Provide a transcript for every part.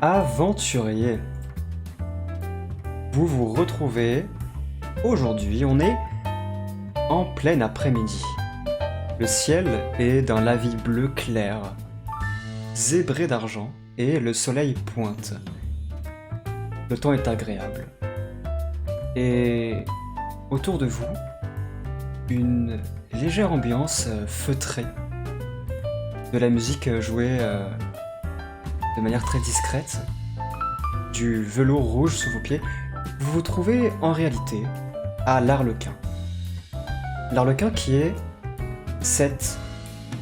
Aventurier, vous vous retrouvez aujourd'hui, on est en plein après-midi. Le ciel est d'un lavis bleu clair, zébré d'argent, et le soleil pointe. Le temps est agréable. Et autour de vous, une légère ambiance feutrée. De la musique jouée de manière très discrète, du velours rouge sous vos pieds. Vous vous trouvez en réalité à l'Arlequin. L'Arlequin qui est cette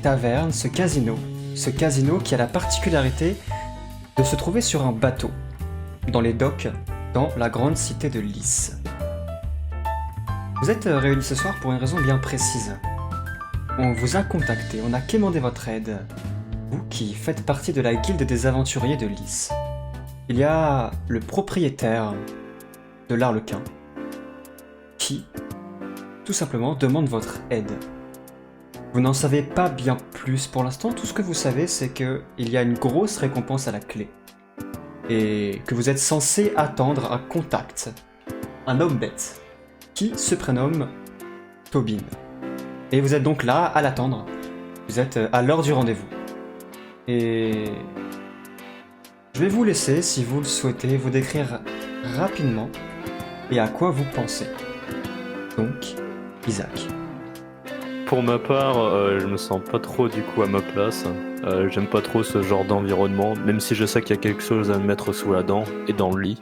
taverne, ce casino qui a la particularité de se trouver sur un bateau, dans les docks, dans la grande cité de Lys. Vous êtes réunis ce soir pour une raison bien précise. On vous a contacté, on a quémandé votre aide, vous qui faites partie de la guilde des aventuriers de Lys. Il y a le propriétaire de l'Arlequin qui, tout simplement, demande votre aide. Vous n'en savez pas bien plus pour l'instant, tout ce que vous savez c'est qu'il y a une grosse récompense à la clé. Et que vous êtes censé attendre un contact, un homme bête, qui se prénomme Tobin. Et vous êtes donc là à l'attendre, vous êtes à l'heure du rendez-vous. Et je vais vous laisser, si vous le souhaitez, vous décrire rapidement et à quoi vous pensez. Donc, Isaac. Pour ma part, je me sens pas trop du coup à ma place. J'aime pas trop ce genre d'environnement, même si je sais qu'il y a quelque chose à me mettre sous la dent et dans le lit.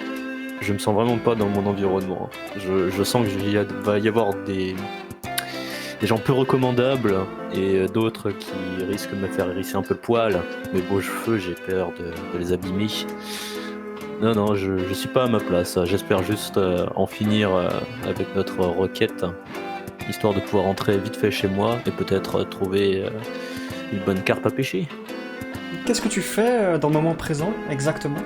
Je me sens vraiment pas dans mon environnement. Je sens qu'il va y avoir des gens peu recommandables et d'autres qui risquent de me faire hérisser un peu le poil. Mes beaux cheveux, j'ai peur de les abîmer. Non, je suis pas à ma place. J'espère juste en finir avec notre requête, histoire de pouvoir rentrer vite fait chez moi et peut-être trouver une bonne carpe à pêcher. Qu'est-ce que tu fais dans le moment présent, exactement ?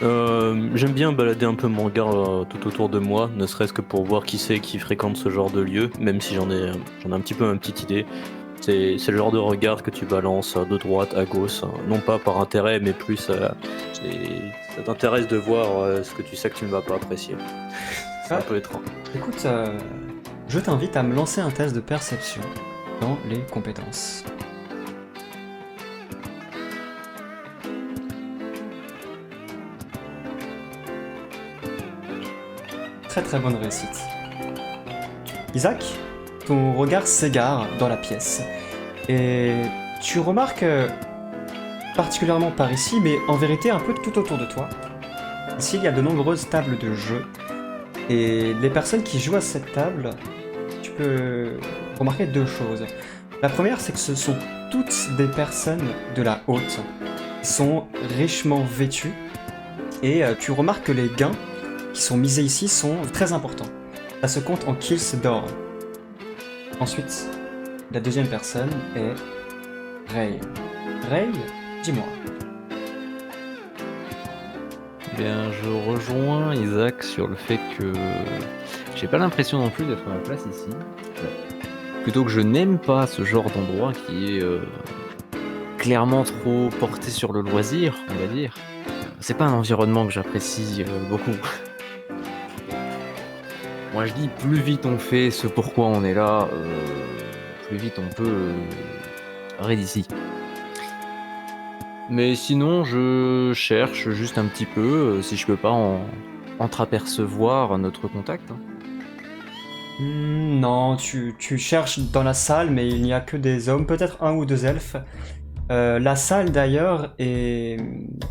J'aime bien balader un peu mon regard tout autour de moi, ne serait-ce que pour voir qui c'est qui fréquente ce genre de lieu, même si j'en ai un petit peu ma petite idée. C'est le genre de regard que tu balances de droite à gauche, non pas par intérêt, mais plus ça t'intéresse de voir ce que tu sais que tu ne vas pas apprécier. C'est un peu étrange. Écoute, je t'invite à me lancer un test de perception dans les compétences. Très très bonne réussite. Isaac, ton regard s'égare dans la pièce et tu remarques, particulièrement par ici, mais en vérité un peu tout autour de toi, ici il y a de nombreuses tables de jeu et les personnes qui jouent à cette table, tu peux remarquer deux choses. La première, c'est que ce sont toutes des personnes de la haute, qui sont richement vêtues et tu remarques que les gains qui sont misés ici sont très importants. Ça se compte en kills d'or. Ensuite, la deuxième personne est Ray. Ray, dis-moi. Bien, je rejoins Isaac sur le fait que j'ai pas l'impression non plus d'être à ma place ici. Plutôt que je n'aime pas ce genre d'endroit qui est clairement trop porté sur le loisir, on va dire. C'est pas un environnement que j'apprécie beaucoup. Moi je dis, plus vite on fait ce pourquoi on est là, plus vite on peut arrêter d'ici. Mais sinon, je cherche juste un petit peu si je peux pas entreapercevoir notre contact. Non, tu cherches dans la salle, mais il n'y a que des hommes, peut-être un ou deux elfes. La salle d'ailleurs est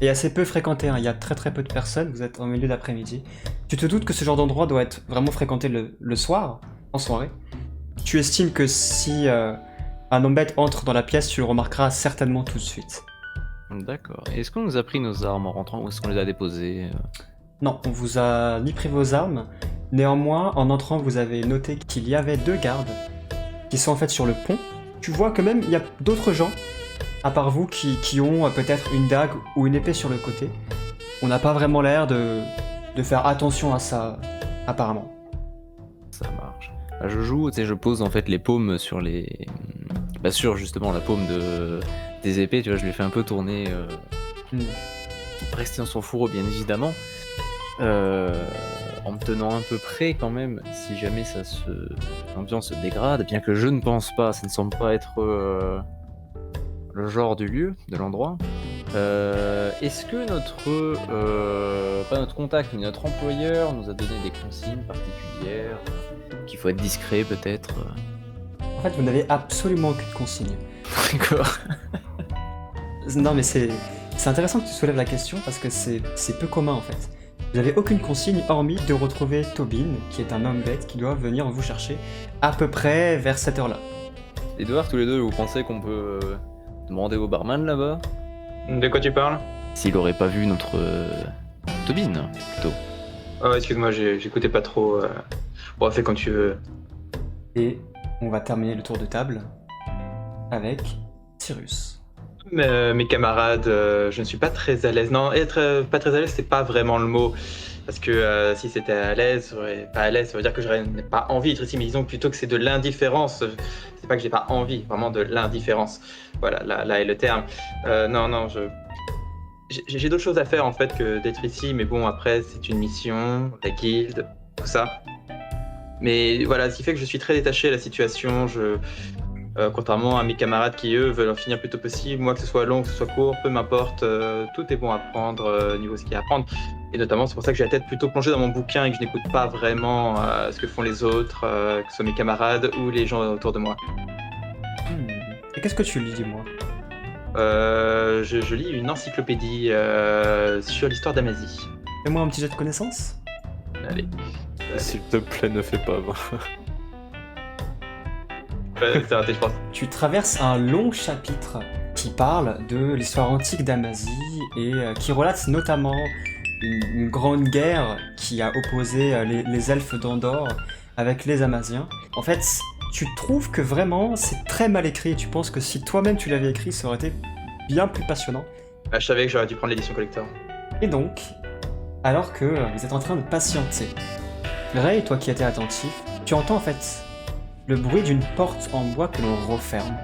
assez peu fréquentée, hein. Il y a très très peu de personnes, vous êtes en milieu d'après-midi. Tu te doutes que ce genre d'endroit doit être vraiment fréquenté le soir, en soirée. Tu estimes que si un homme bête entre dans la pièce, tu le remarqueras certainement tout de suite. D'accord. Est-ce qu'on nous a pris nos armes en rentrant ou est-ce qu'on les a déposées Non, on vous a ni pris vos armes. Néanmoins, en entrant, vous avez noté qu'il y avait deux gardes qui sont en fait sur le pont. Tu vois que même il y a d'autres gens, à part vous, qui ont peut-être une dague ou une épée sur le côté. On n'a pas vraiment l'air de faire attention à ça, apparemment. Ça marche. Je joue, tu sais, je pose en fait les paumes sur les... sur justement la paume des épées, tu vois, je les fais un peu tourner rester dans son fourreau, bien évidemment. En me tenant un peu près quand même, si jamais l'ambiance se dégrade, bien que je ne pense pas, ça ne semble pas être le genre du lieu, de l'endroit. Est-ce que pas notre contact, mais notre employeur nous a donné des consignes particulières, qu'il faut être discret peut-être? En fait, vous n'avez absolument aucune consigne. D'accord. Non, mais c'est intéressant que tu soulèves la question parce que c'est peu commun en fait. Vous n'avez aucune consigne hormis de retrouver Tobin, qui est un homme bête qui doit venir vous chercher à peu près vers cette heure-là. Edouard, tous les deux, vous pensez qu'on peut demander au barman là-bas De quoi tu parles? s'il aurait pas vu notre Tobin, plutôt. Oh, excuse-moi, j'écoutais pas trop. Bon, fais comme tu veux. Et on va terminer le tour de table avec Cyrus. Mes camarades, je ne suis pas très à l'aise. Non, être pas très à l'aise, c'est pas vraiment le mot. Parce que si c'était à l'aise, pas à l'aise, ça veut dire que je n'ai pas envie d'être ici. Mais disons plutôt que c'est de l'indifférence. C'est pas que j'ai pas envie, vraiment de l'indifférence. Voilà, là est le terme. Non, j'ai d'autres choses à faire en fait que d'être ici. Mais bon, après, c'est une mission, la guilde, tout ça. Mais voilà, ce qui fait que je suis très détaché à la situation. Contrairement à mes camarades qui, eux, veulent en finir le plus tôt possible, moi, que ce soit long, que ce soit court, peu m'importe, tout est bon à prendre, niveau ce qu'il y a à prendre. Et notamment, c'est pour ça que j'ai la tête plutôt plongée dans mon bouquin et que je n'écoute pas vraiment ce que font les autres, que ce soit mes camarades ou les gens autour de moi. Et qu'est-ce que tu lis, dis-moi? Je lis une encyclopédie sur l'histoire d'Amazie. Fais-moi un petit jet de connaissances. Allez. S'il te plaît, ne fais pas. C'est raté, je pense. Tu traverses un long chapitre qui parle de l'histoire antique d'Amazie et qui relate notamment une grande guerre qui a opposé les elfes d'Andorre avec les Amaziens. En fait, tu trouves que vraiment c'est très mal écrit. Tu penses que si toi-même tu l'avais écrit, ça aurait été bien plus passionnant. Je savais que j'aurais dû prendre l'édition collector. Et donc, alors que vous êtes en train de patienter, Ray, toi qui étais attentif, tu entends en fait le bruit d'une porte en bois que l'on referme.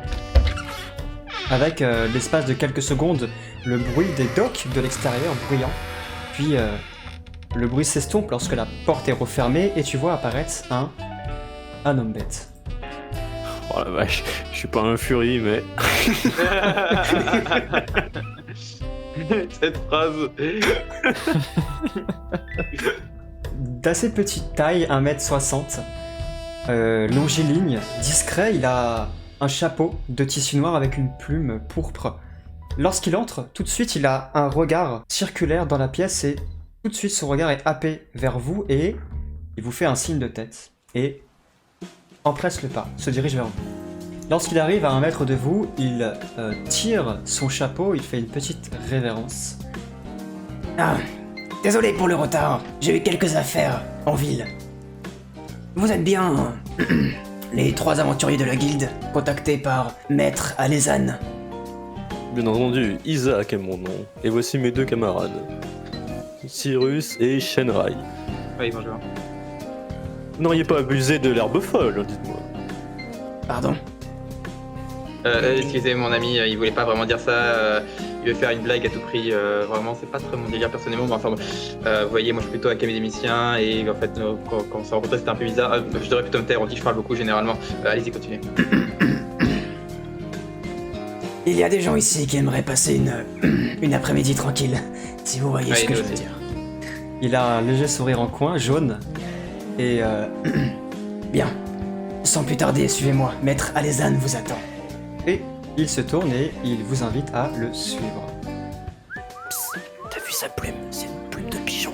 Avec l'espace de quelques secondes, le bruit des docks de l'extérieur bruyant, puis le bruit s'estompe lorsque la porte est refermée et tu vois apparaître un homme bête. Oh la vache, je suis pas un furie, mais... Cette phrase. D'assez petite taille, 1m60, longiligne, discret, il a un chapeau de tissu noir avec une plume pourpre. Lorsqu'il entre, tout de suite il a un regard circulaire dans la pièce et tout de suite son regard est happé vers vous et il vous fait un signe de tête et empresse le pas, se dirige vers vous. Lorsqu'il arrive à 1 mètre de vous, il tire son chapeau, il fait une petite révérence. Ah, désolé pour le retard, j'ai eu quelques affaires en ville. Vous êtes bien les 3 aventuriers de la guilde, contactés par Maître Alezane. Bien entendu, Isaac est mon nom, et voici mes 2 camarades, Cyrus et Shenrai. Oui, bonjour. N'auriez pas abusé de l'herbe folle, dites-moi. Pardon? Excusez mon ami, il voulait pas vraiment dire ça, il veut faire une blague à tout prix, vraiment c'est pas très mon délire personnellement, mais enfin bon, vous voyez moi je suis plutôt académicien et en fait quand on s'est rencontrés c'était un peu bizarre, je devrais plutôt me taire, on dit que je parle beaucoup généralement, allez-y continuez. Il y a des gens ici qui aimeraient passer une après-midi tranquille, si vous voyez ce que je veux dire. Il a un léger sourire en coin, jaune, et Bien, sans plus tarder, suivez-moi, Maître Alezane vous attend. et il se tourne et il vous invite à le suivre. T'as vu sa plume? C'est une plume de pigeon.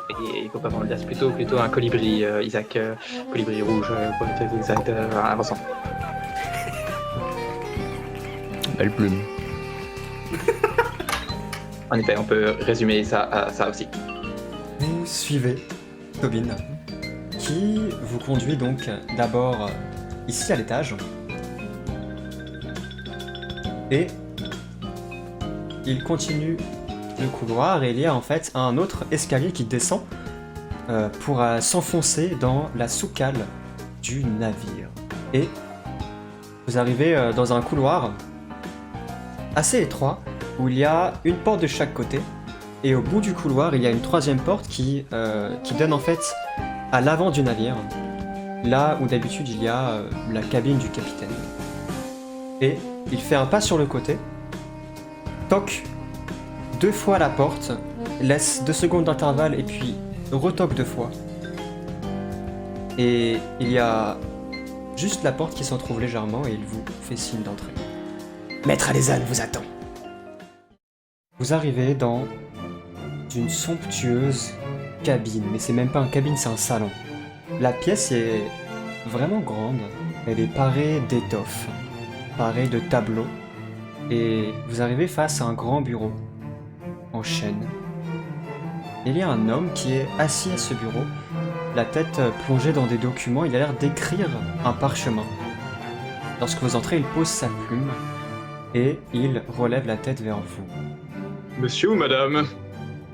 Et il faut pas vraiment le dire, c'est plutôt un colibri, Isaac, colibri rouge, pour être exact, avançant. Belle plume. En effet, on peut résumer ça à ça aussi. Vous suivez Tobin, qui vous conduit donc d'abord ici à l'étage, et il continue le couloir et il y a en fait un autre escalier qui descend pour s'enfoncer dans la soukale du navire. Et vous arrivez dans un couloir assez étroit où il y a une porte de chaque côté. Et au bout du couloir, il y a une troisième porte qui donne en fait à l'avant du navire, là où d'habitude il y a la cabine du capitaine. Et il fait un pas sur le côté, toque 2 fois la porte, laisse 2 secondes d'intervalle et puis retoque 2 fois. Et il y a juste la porte qui s'entrouvre légèrement et il vous fait signe d'entrer. Maître Alezan vous attend. Vous arrivez dans une somptueuse cabine, mais c'est même pas une cabine, c'est un salon. La pièce est vraiment grande, elle est parée d'étoffes, parée de tableaux, et vous arrivez face à un grand bureau en chêne. Il y a un homme qui est assis à ce bureau, la tête plongée dans des documents, il a l'air d'écrire un parchemin. Lorsque vous entrez, il pose sa plume et il relève la tête vers vous. Monsieur ou madame?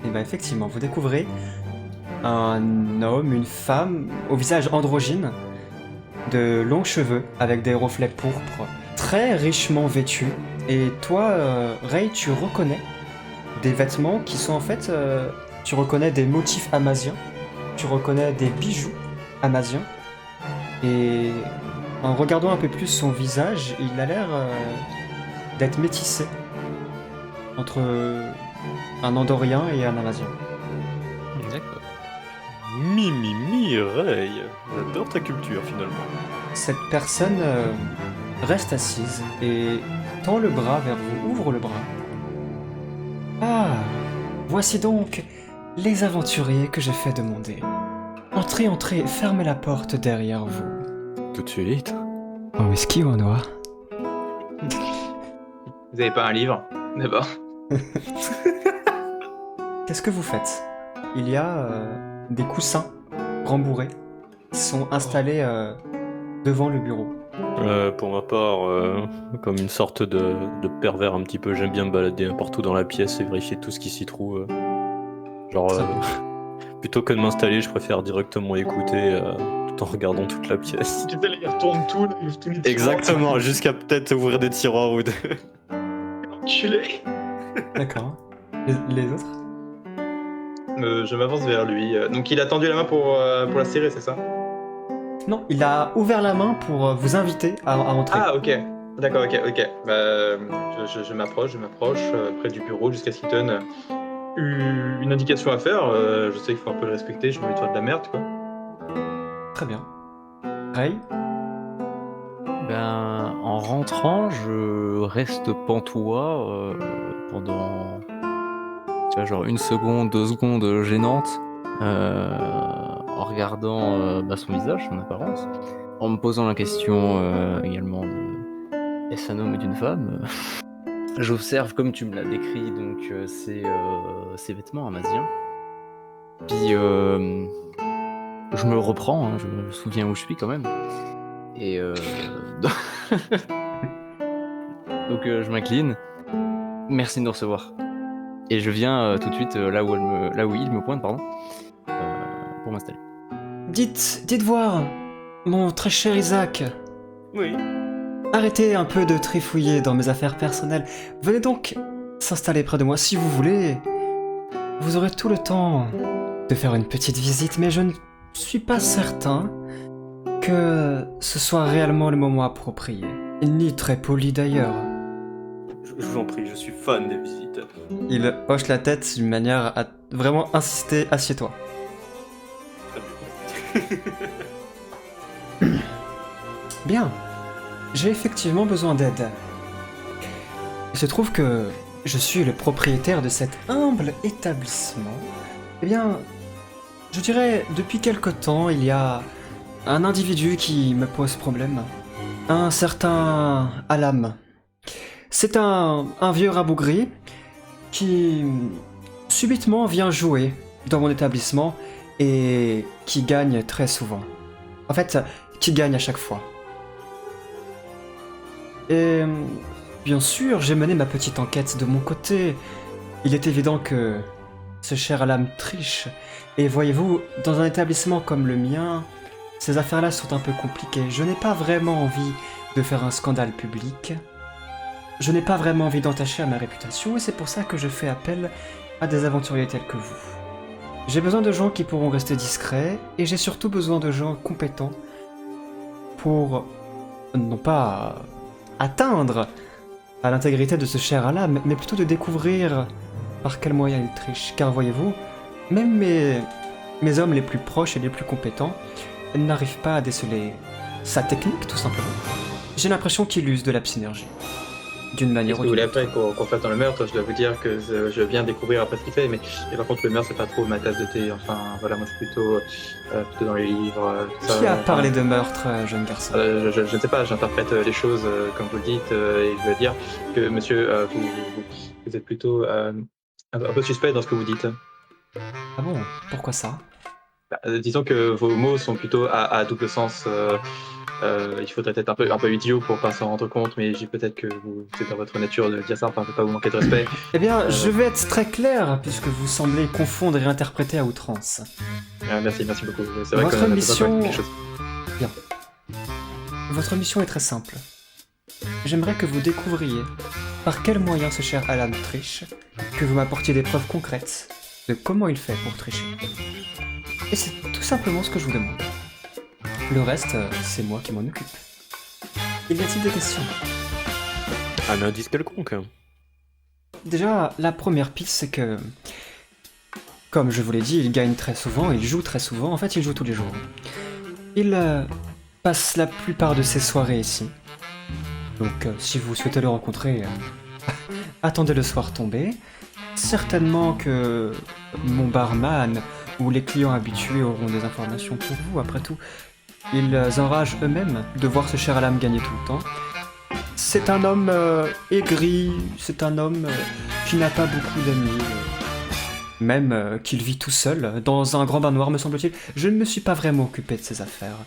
Et bien effectivement, vous découvrez un homme, une femme, au visage androgyne, de longs cheveux, avec des reflets pourpres, très richement vêtus. Et toi, Ray, tu reconnais des vêtements qui sont en fait... tu reconnais des motifs amaziens, tu reconnais des bijoux amaziens. Et en regardant un peu plus son visage, il a l'air d'être métissé entre un Andorien et un Amazien. D'accord. Mimi, Ray. J'adore ta culture finalement. Cette personne reste assise et tend le bras vers vous, ouvre le bras. Ah, voici donc les aventuriers que j'ai fait demander. Entrez, entrez, fermez la porte derrière vous. Tout de suite. Un whisky ou un noir? Vous avez pas un livre? D'abord. Qu'est-ce que vous faites? Il y a des coussins rembourrés qui sont installés devant le bureau. Pour ma part, comme une sorte de pervers un petit peu, j'aime bien me balader partout dans la pièce et vérifier tout ce qui s'y trouve. Plutôt que de m'installer, je préfère directement écouter tout en regardant toute la pièce. Tu sais, il retourne tout, il ouvre tous les Exactement, jusqu'à peut-être ouvrir des tiroirs ou deux. Enculé. D'accord. Les autres? Je m'avance vers lui. Donc il a tendu la main pour la serrer, c'est ça? Non, il a ouvert la main pour vous inviter à entrer. Ah, ok. D'accord, ok. Bah, je m'approche près du bureau jusqu'à ce qu'il donne une indication à faire. Je sais qu'il faut un peu le respecter, je me mets toi de la merde, quoi. Très bien. Ray? Ben, en rentrant, je reste pantois pendant, tu vois, genre 1 seconde, 2 secondes gênantes, en regardant son visage, son apparence, en me posant la question également de est-ce un homme ou une femme? J'observe comme tu me l'as décrit, donc ces vêtements amaziens. Puis je me reprends, hein, je me souviens où je suis quand même. Et donc je m'incline. Merci de nous recevoir. Et je viens tout de suite là où il me pointe, pardon, pour m'installer. Dites voir, mon très cher Isaac. Oui. Arrêtez un peu de trifouiller dans mes affaires personnelles. Venez donc s'installer près de moi si vous voulez. Vous aurez tout le temps de faire une petite visite, mais je ne suis pas certain que ce soit réellement le moment approprié. Ni très poli d'ailleurs. Je vous en prie, je suis fan des visiteurs. Il hoche la tête d'une manière à vraiment insister, assieds-toi. Très bien. Bien, j'ai effectivement besoin d'aide. Il se trouve que je suis le propriétaire de cet humble établissement. Eh bien, je dirais, depuis quelque temps, il y a un individu qui me pose problème. Un certain Alam. C'est un vieux rabougri qui subitement vient jouer dans mon établissement et qui gagne très souvent. En fait, qui gagne à chaque fois. Et bien sûr, j'ai mené ma petite enquête de mon côté. Il est évident que ce cher Alam triche. Et voyez-vous, dans un établissement comme le mien, ces affaires-là sont un peu compliquées. Je n'ai pas vraiment envie de faire un scandale public. je n'ai pas vraiment envie d'entacher à ma réputation et c'est pour ça que je fais appel à des aventuriers tels que vous. J'ai besoin de gens qui pourront rester discrets et j'ai surtout besoin de gens compétents pour non pas atteindre à l'intégrité de ce cher Alam, mais plutôt de découvrir par quels moyens il triche. Car voyez-vous, même mes hommes les plus proches et les plus compétents n'arrivent pas à déceler sa technique, tout simplement. J'ai l'impression qu'il use de la psynergie. D'une manière Si ou vous d'une voulez autre. après qu'on fasse dans le meurtre, je dois vous dire que je viens découvrir après ce qu'il fait, mais et par contre le meurtre c'est pas trop ma tasse de thé, enfin voilà, moi je suis plutôt dans les livres, tout ça. Qui a parlé de meurtre, jeune garçon? Je ne sais pas, j'interprète les choses comme vous le dites, et je veux dire que monsieur, vous êtes plutôt un peu suspect dans ce que vous dites. Ah bon? Pourquoi ça? Disons que vos mots sont plutôt à double sens. Il faudrait être un peu idiot pour pas s'en rendre compte, mais peut-être que c'est dans votre nature de dire ça, enfin, de pas vous manquer de respect. Eh bien, je vais être très clair, puisque vous semblez confondre et interpréter à outrance. Merci beaucoup. C'est vrai Votre qu'on a mission- quelque chose. Votre mission est très simple. J'aimerais que vous découvriez par quels moyens ce cher Alan triche, que vous m'apportiez des preuves concrètes de comment il fait pour tricher. Et c'est tout simplement ce que je vous demande. Le reste, c'est moi qui m'en occupe. Y a-t-il des questions? Un indice quelconque. Déjà, la première piste, c'est que, comme je vous l'ai dit, il gagne très souvent, il joue très souvent, en fait il joue tous les jours. Il passe la plupart de ses soirées ici. Donc si vous souhaitez le rencontrer, attendez le soir tombé. Certainement que mon barman ou les clients habitués auront des informations pour vous, après tout. Ils enragent eux-mêmes de voir ce cher Alam gagner tout le temps. C'est un homme aigri, c'est un homme qui n'a pas beaucoup d'amis, même qu'il vit tout seul, dans un grand bain noir me semble-t-il. Je ne me suis pas vraiment occupé de ses affaires,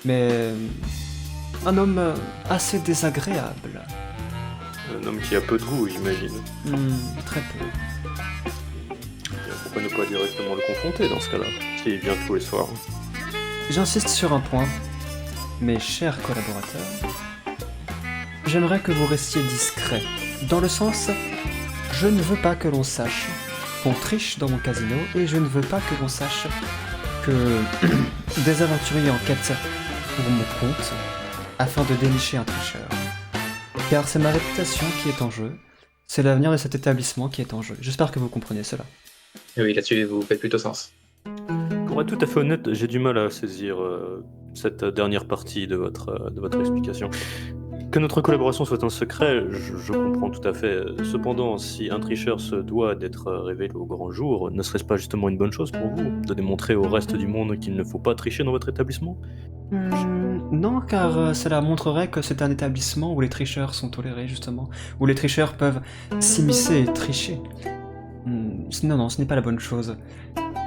mais un homme assez désagréable. Un homme qui a peu de goût, j'imagine. Très peu. Pourquoi ne pas directement le confronter dans ce cas-là, s'il vient tous les soirs? J'insiste sur un point, mes chers collaborateurs. J'aimerais que vous restiez discrets, dans le sens, je ne veux pas que l'on sache qu'on triche dans mon casino, et je ne veux pas que l'on sache que des aventuriers enquêtent pour mon compte afin de dénicher un tricheur. Car c'est ma réputation qui est en jeu, c'est l'avenir de cet établissement qui est en jeu. J'espère que vous comprenez cela. Et oui, là-dessus, vous faites plutôt sens. Pour être tout à fait honnête, j'ai du mal à saisir cette dernière partie de votre explication. Que notre collaboration soit un secret, je comprends tout à fait. Cependant, si un tricheur se doit d'être révélé au grand jour, ne serait-ce pas justement une bonne chose pour vous, de démontrer au reste du monde qu'il ne faut pas tricher dans votre établissement? Non, car cela montrerait que c'est un établissement où les tricheurs sont tolérés, justement. Où les tricheurs peuvent s'immiscer et tricher. Non, ce n'est pas la bonne chose.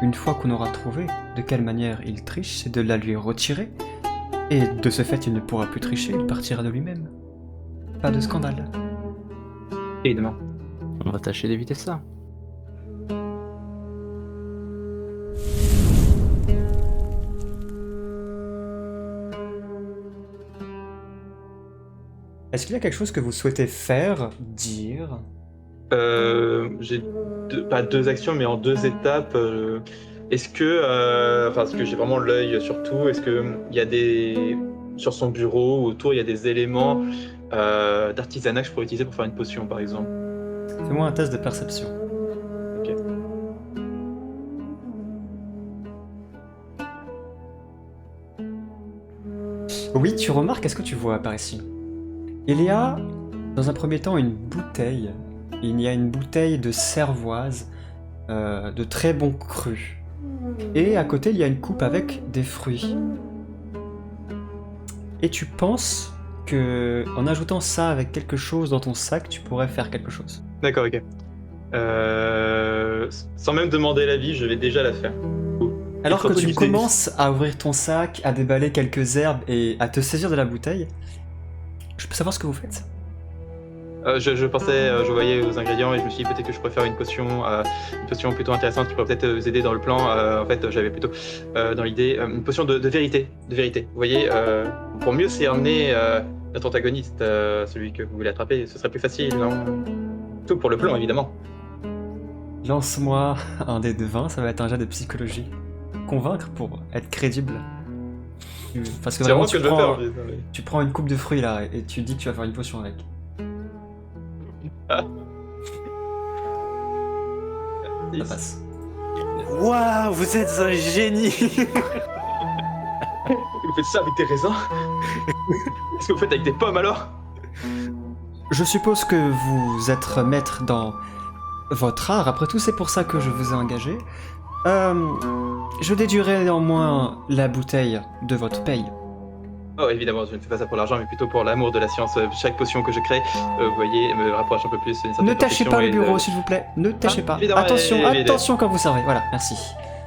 Une fois qu'on aura trouvé de quelle manière il triche, c'est de la lui retirer. Et de ce fait, il ne pourra plus tricher, il partira de lui-même. Pas de scandale. Évidemment. On va tâcher d'éviter ça. Est-ce qu'il y a quelque chose que vous souhaitez faire, dire? J'ai pas deux actions, mais en deux étapes. Est-ce que j'ai vraiment l'œil sur tout? Est-ce que il y a sur son bureau ou autour, il y a des éléments d'artisanat que je pourrais utiliser pour faire une potion, par exemple? Fais-moi un test de perception. Ok. Oui, tu remarques, est-ce que tu vois par ici? Il y a, dans un premier temps, une bouteille. Il y a une bouteille de cervoise, de très bon cru. Et à côté, il y a une coupe avec des fruits. Et tu penses que, en ajoutant ça avec quelque chose dans ton sac, tu pourrais faire quelque chose. D'accord, ok. Sans même demander l'avis, je vais déjà la faire. Alors que tu Introduisez- commences à ouvrir ton sac, à déballer quelques herbes et à te saisir de la bouteille, je peux savoir ce que vous faites? Je pensais, je voyais aux ingrédients et je me suis dit peut-être que je pourrais faire une potion plutôt intéressante qui pourrait peut-être vous aider dans le plan. En fait, j'avais plutôt dans l'idée une potion de vérité. Vous voyez, pour mieux cerner notre antagoniste, celui que vous voulez attraper, ce serait plus facile, non? Tout pour le plan, évidemment. Lance-moi un dé de 20, ça va être un jet de psychologie. Convaincre pour être crédible. Parce que C'est vraiment, vraiment ce que je veux faire. Mais- tu prends une coupe de fruits là et tu dis que tu vas faire une potion avec. Ça Six. passe. Waouh, vous êtes un génie. Vous faites ça avec des raisins? Qu'est-ce que vous faites avec des pommes alors? Je suppose que vous êtes maître dans votre art. Après tout, c'est pour ça que je vous ai engagé. Je déduirai néanmoins la bouteille de votre paye. Oh, évidemment, je ne fais pas ça pour l'argent, mais plutôt pour l'amour de la science. Chaque potion que je crée, vous voyez, me rapproche un peu plus d'une certaine Ne tâchez perfection pas le et de- bureau, s'il vous plaît. Ne tâchez pas. évidemment, Attention, évidemment. attention quand vous servez. Voilà, merci.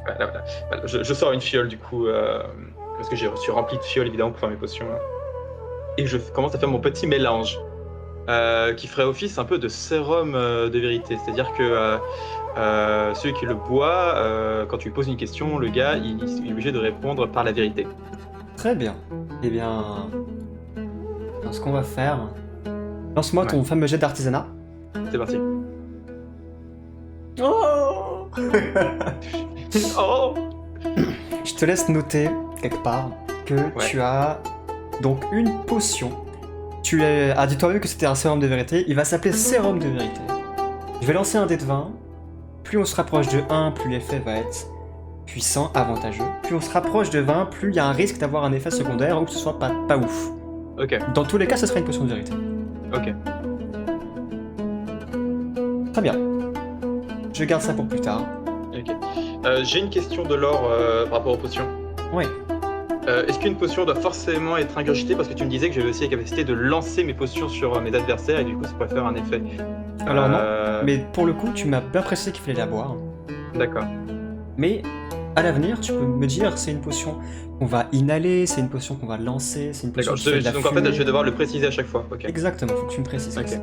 Voilà. Je sors une fiole du coup, parce que j'ai reçu rempli de fioles évidemment pour faire mes potions. Là. Et je commence à faire mon petit mélange, qui ferait office un peu de sérum de vérité. C'est-à-dire que celui qui le boit, quand tu lui poses une question, le gars il est obligé de répondre par la vérité. Très bien. Eh bien, ce qu'on va faire, lance-moi ton fameux jet d'artisanat. C'est parti. Oh Oh Je te laisse noter quelque part que tu as donc une potion. Tu as dit toi-même que c'était un sérum de vérité. Il va s'appeler sérum de vérité. Je vais lancer un dé de 20. Plus on se rapproche de 1, plus l'effet va être puissant, avantageux. Plus on se rapproche de 20, plus il y a un risque d'avoir un effet secondaire ou que ce soit pas ouf. Ok, Dans tous les cas, ce sera une potion de vérité. ok. Très bien. Je garde ça pour plus tard. Ok. J'ai une question de l'or par rapport aux potions. Oui. Est-ce qu'une potion doit forcément être ingurgitée? Parce que tu me disais que j'avais aussi la capacité de lancer mes potions sur mes adversaires et du coup ça pourrait faire un effet. Alors non, mais pour le coup, tu m'as bien précisé qu'il fallait la boire. D'accord. Mais à l'avenir, tu peux me dire c'est une potion qu'on va inhaler, c'est une potion qu'on va lancer, c'est une potion D'accord. qui fait de la Donc en fait, fumée. je vais devoir le préciser à chaque fois. Ok. Exactement, faut que tu me précises. Ok.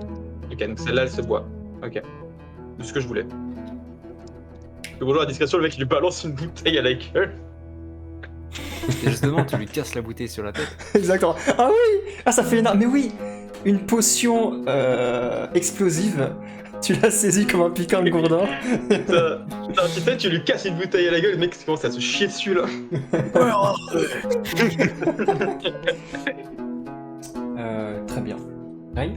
Ok, donc celle-là, elle se boit. Ok. C'est ce que je voulais. Bonjour, à discrétion, le mec il lui balance une bouteille à la gueule. Et justement, tu lui casses la bouteille sur la tête. Exactement. Ah oui. Ah, ça fait énorme. Mais oui, une potion explosive. Tu l'as saisie comme un piquant de gourdin. Tu sais, tu lui casses une bouteille à la gueule, le mec commence à se chier dessus là. Très bien. Ray,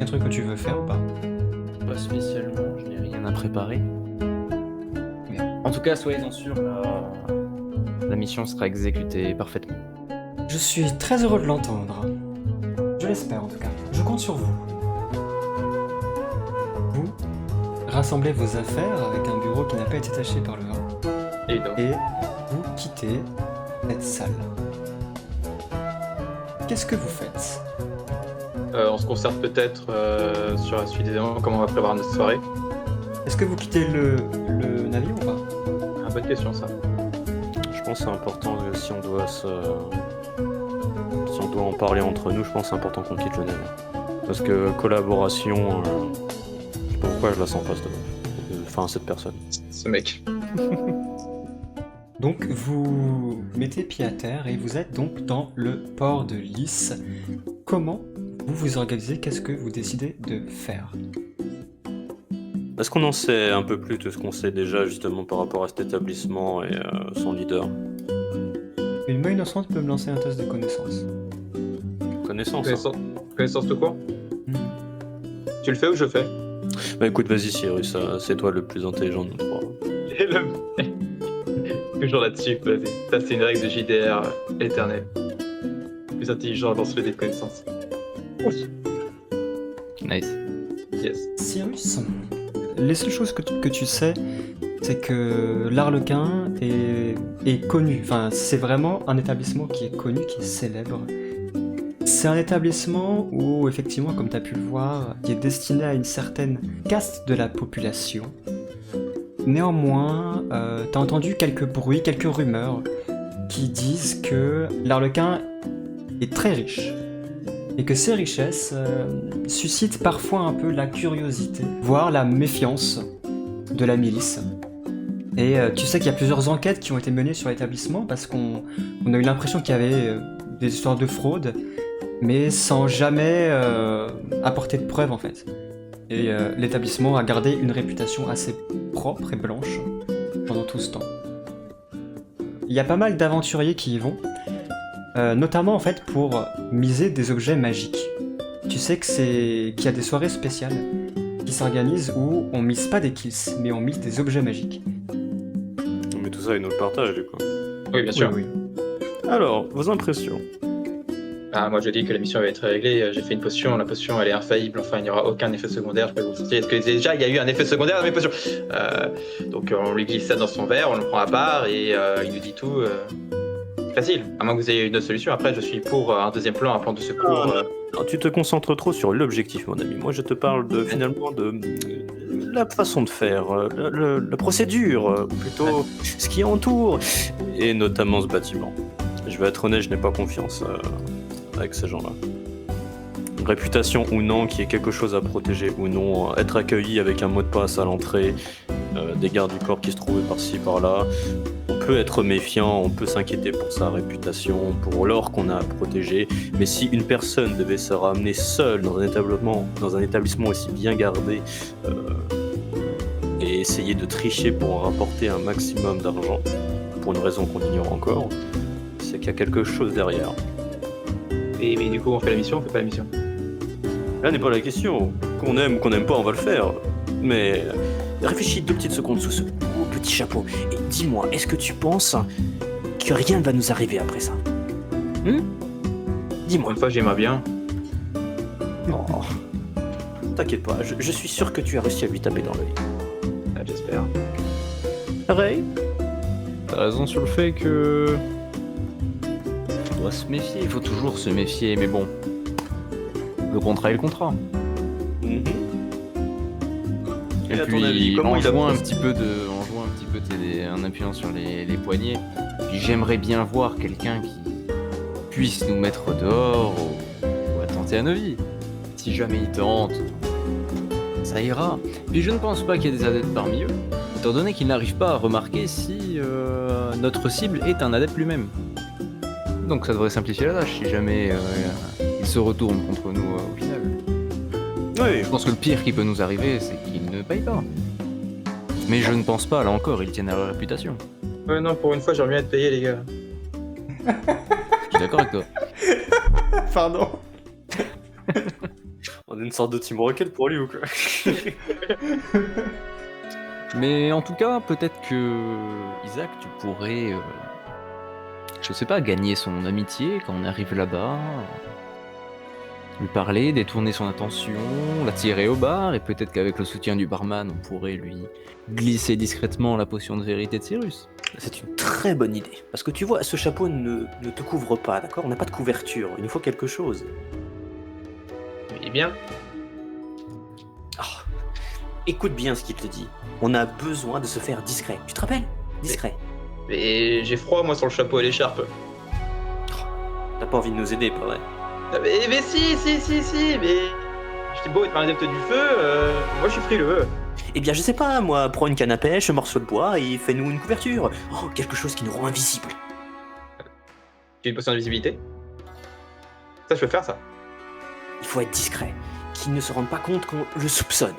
un truc que tu veux faire ou pas? Pas spécialement, je n'ai rien à préparer. En tout cas, soyez-en sûrs, la mission sera exécutée parfaitement. Je suis très heureux de l'entendre. Je l'espère en tout cas. Je compte sur vous. Vous rassemblez vos affaires avec un bureau qui n'a pas été taché par le vent Et donc, et vous quittez cette salle. Qu'est-ce que vous faites? on se concerte peut-être sur la suite des événements, comment on va prévoir notre soirée. Est-ce que vous quittez le navire ou pas? Ah, bonne question ça. Je pense que c'est important si on doit en parler entre nous, je pense que c'est important qu'on quitte le navire. Parce que collaboration, je sais pas pourquoi je la sens pas cette personne. Ce mec. Donc vous mettez pied à terre et vous êtes donc dans le port de Lys. Comment vous vous organisez? Qu'est-ce que vous décidez de faire? Est-ce qu'on en sait un peu plus de ce qu'on sait déjà justement par rapport à cet établissement et son leader? Une main innocente peut me lancer un test de connaissance. Connaissance, hein. Connaissance tout court. Hmm. Tu le fais ou je fais? Bah écoute, vas-y Cyrus, c'est toi le plus intelligent de nous trois. Et le mec. Toujours là-dessus, vas-y. Ça, c'est une règle de JDR éternelle. Plus intelligent dans ce dé de connaissance. Nice. Yes. Cyrus, les seules choses que tu sais, c'est que l'Arlequin est connu. Enfin, c'est vraiment un établissement qui est connu, qui est célèbre. C'est un établissement où, effectivement, comme tu as pu le voir, qui est destiné à une certaine caste de la population. Néanmoins, t'as entendu quelques bruits, quelques rumeurs qui disent que l'Arlequin est très riche et que ces richesses suscitent parfois un peu la curiosité, voire la méfiance de la milice. Et tu sais qu'il y a plusieurs enquêtes qui ont été menées sur l'établissement parce qu'on a eu l'impression qu'il y avait des histoires de fraude, mais sans jamais apporter de preuves en fait. Et l'établissement a gardé une réputation assez propre et blanche pendant tout ce temps. Il y a pas mal d'aventuriers qui y vont, notamment en fait pour miser des objets magiques. Tu sais qu'il y a des soirées spéciales qui s'organisent où on mise pas des kills, mais on mise des objets magiques. Mais tout ça est notre partage, du coup. Oui, bien sûr. Oui. Alors, vos impressions? Ah, moi je dis que la mission va être réglée, j'ai fait une potion, la potion elle est infaillible, enfin il n'y aura aucun effet secondaire, je peux vous le dire. Est-ce que déjà il y a eu un effet secondaire dans mes potions? Donc on lui glisse ça dans son verre, on le prend à part et il nous dit tout. Facile, à moins que vous ayez une autre solution. Après je suis pour un deuxième plan, un plan de secours. Non, tu te concentres trop sur l'objectif, mon ami. Moi, je te parle finalement de la façon de faire, la procédure, ou plutôt ce qui entoure, et notamment ce bâtiment. Je vais être honnête, je n'ai pas confiance avec ces gens-là. Réputation ou non, qu'il y ait quelque chose à protéger ou non, être accueilli avec un mot de passe à l'entrée, des gardes du corps qui se trouvaient par-ci par-là. On peut être méfiant, on peut s'inquiéter pour sa réputation, pour l'or qu'on a à protéger, mais si une personne devait se ramener seule dans un établissement aussi bien gardé et essayer de tricher pour en rapporter un maximum d'argent, pour une raison qu'on ignore encore, c'est qu'il y a quelque chose derrière. Mais du coup on fait la mission, on fait pas la mission. Là n'est pas la question. Qu'on aime ou qu'on n'aime pas, on va le faire. Mais réfléchis 2 petites secondes sous ce beau petit chapeau et dis-moi, est-ce que tu penses que rien ne va nous arriver après ça? Dis-moi. Une fois j'aimerais bien. Oh. T'inquiète pas, je suis sûr que tu as réussi à lui taper dans l'œil. Ah, j'espère. Ray? T'as raison sur le fait que... On doit se méfier, il faut toujours se méfier, mais bon... Le contrat est le contrat. Et à ton puis, avis, comment en il a jouant un procédé petit peu en appuyant sur les poignets, puis j'aimerais bien voir quelqu'un qui puisse nous mettre dehors ou attenter à nos vies. Si jamais il tente, ça ira. Puis je ne pense pas qu'il y ait des adeptes parmi eux, étant donné qu'ils n'arrivent pas à remarquer si notre cible est un adepte lui-même. Donc ça devrait simplifier la tâche si jamais il se retourne contre nous au final. Oui. Je pense que le pire qui peut nous arriver, c'est qu'ils ne payent pas. Mais je ne pense pas, là encore, ils tiennent à leur réputation. Ouais, non, pour une fois j'aimerais bien être payé les gars. Je suis d'accord avec toi. Pardon. On est une sorte de Team Rocket pour lui ou quoi? Mais en tout cas, peut-être que Isaac, tu pourrais, je sais pas, gagner son amitié quand on arrive là-bas, lui parler, détourner son attention, l'attirer au bar, et peut-être qu'avec le soutien du barman, on pourrait lui glisser discrètement la potion de vérité de Cyrus. C'est une très bonne idée. Parce que tu vois, ce chapeau ne te couvre pas, d'accord? On n'a pas de couverture, il nous faut quelque chose. Eh bien, Oh. Écoute bien ce qu'il te dit. On a besoin de se faire discret. Tu te rappelles? Discret. mais j'ai froid moi sur le chapeau et l'écharpe. T'as pas envie de nous aider, pas vrai? Ah, mais si, mais... J'étais beau être un adepte du feu, moi je suis frileux. Eh bien, je sais pas, moi, prends une canne à pêche, un morceau de bois et fais-nous une couverture. Oh, quelque chose qui nous rend invisibles. J'ai une potion d'invisibilité. Ça je peux faire ça. Il faut être discret. Qu'ils ne se rendent pas compte qu'on le soupçonne.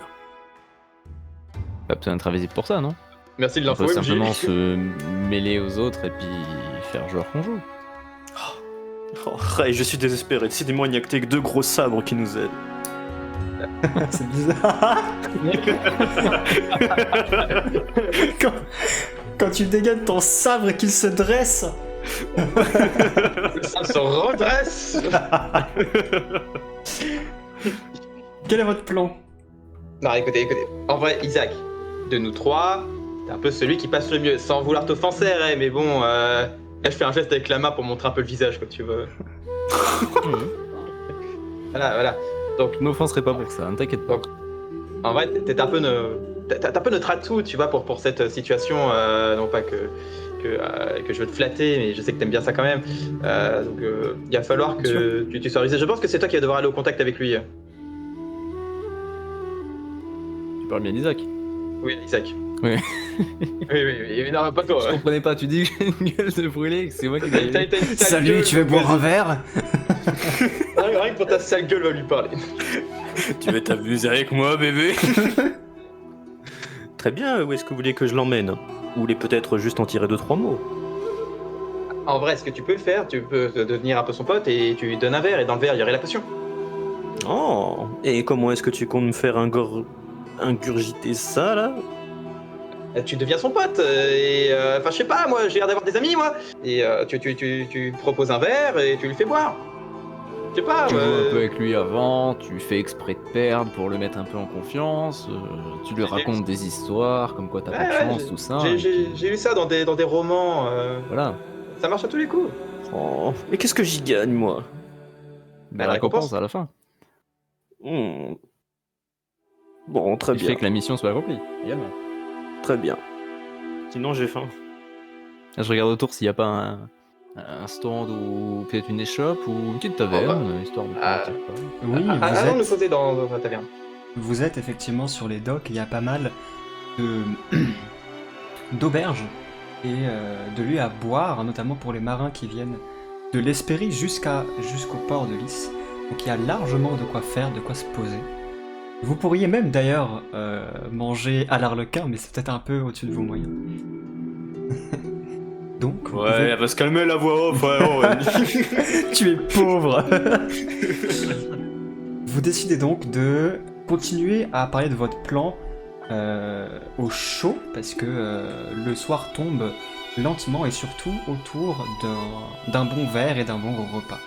Pas besoin d'être invisible pour ça, non? Merci de On l'info, peut MJ. simplement se mêler aux autres et puis faire genre qu'on joue. Oh, Ray, je suis désespéré. Décidément, il n'y a que tes 2 gros sabres qui nous aident. C'est bizarre. quand tu dégaines ton sabre et qu'il se dresse. Ça se redresse. Quel est votre plan? Non, écoutez. En vrai, Isaac, de nous 3, t'es un peu celui qui passe le mieux, sans vouloir t'offenser, Ray, mais bon, là je fais un geste avec la main pour montrer un peu le visage, quoi, tu veux. Voilà. Donc, Je m'offenserai pas pour ça, ne t'inquiète pas. Donc, en vrai, t'es un peu t'as un peu notre atout, tu vois, pour cette situation. Non pas que je veux te flatter, mais je sais que t'aimes bien ça quand même. Donc, il va falloir que tu sois rusé. Je pense que c'est toi qui vas devoir aller au contact avec lui. Tu parles bien d'Isaac. Oui, Isaac. Oui, non, pas toi. Je comprenais pas, tu dis que j'ai une gueule de brûlé, que c'est moi qui l'ai T'as- t'as une sale Salut, gueule, tu veux boire un vas-y. verre? Rien que pour ta sale gueule, va lui parler. Tu veux t'amuser avec moi, bébé? Très bien, où est-ce que vous voulez que je l'emmène? Ou voulez peut-être juste en tirer 2-3 mots? En vrai, ce que tu peux faire, tu peux devenir un peu son pote et tu lui donnes un verre, et dans le verre, il y aurait la potion. Oh, et comment est-ce que tu comptes me faire ingurgiter ça, là? Tu deviens son pote, enfin, je sais pas, moi, j'ai l'air d'avoir des amis, moi. Et tu proposes un verre et tu lui fais boire. Je sais pas, Tu joues un peu avec lui avant, tu fais exprès de perdre pour le mettre un peu en confiance, tu lui racontes des histoires, comme quoi t'as pas de chance, tout ça. et puis, J'ai lu ça dans des romans. Voilà, Ça marche à tous les coups. Oh, mais qu'est-ce que j'y gagne, moi? bah, la la récompense récompense. à la fin. Hmm. Bon, très Il bien, fait que la mission soit accomplie, également. très bien. Sinon, j'ai faim. Là, je regarde autour s'il n'y a pas un stand ou peut-être une échoppe ou une petite taverne, histoire de Ah. partir pas. Oui, Allons nous vous êtes, poser dans la taverne. vous êtes effectivement sur les docks, il y a pas mal de d'auberges et de lieux à boire, notamment pour les marins qui viennent de l'Hespérie jusqu'au port de Lys. Donc il y a largement de quoi faire, de quoi se poser. Vous pourriez même d'ailleurs manger à l'Arlequin, mais c'est peut-être un peu au-dessus de vos moyens. Donc, vous pouvez- va se calmer la voix off, ouais. tu es pauvre. Vous décidez donc de continuer à parler de votre plan au chaud, parce que le soir tombe lentement et surtout autour d'un bon verre et d'un bon repas.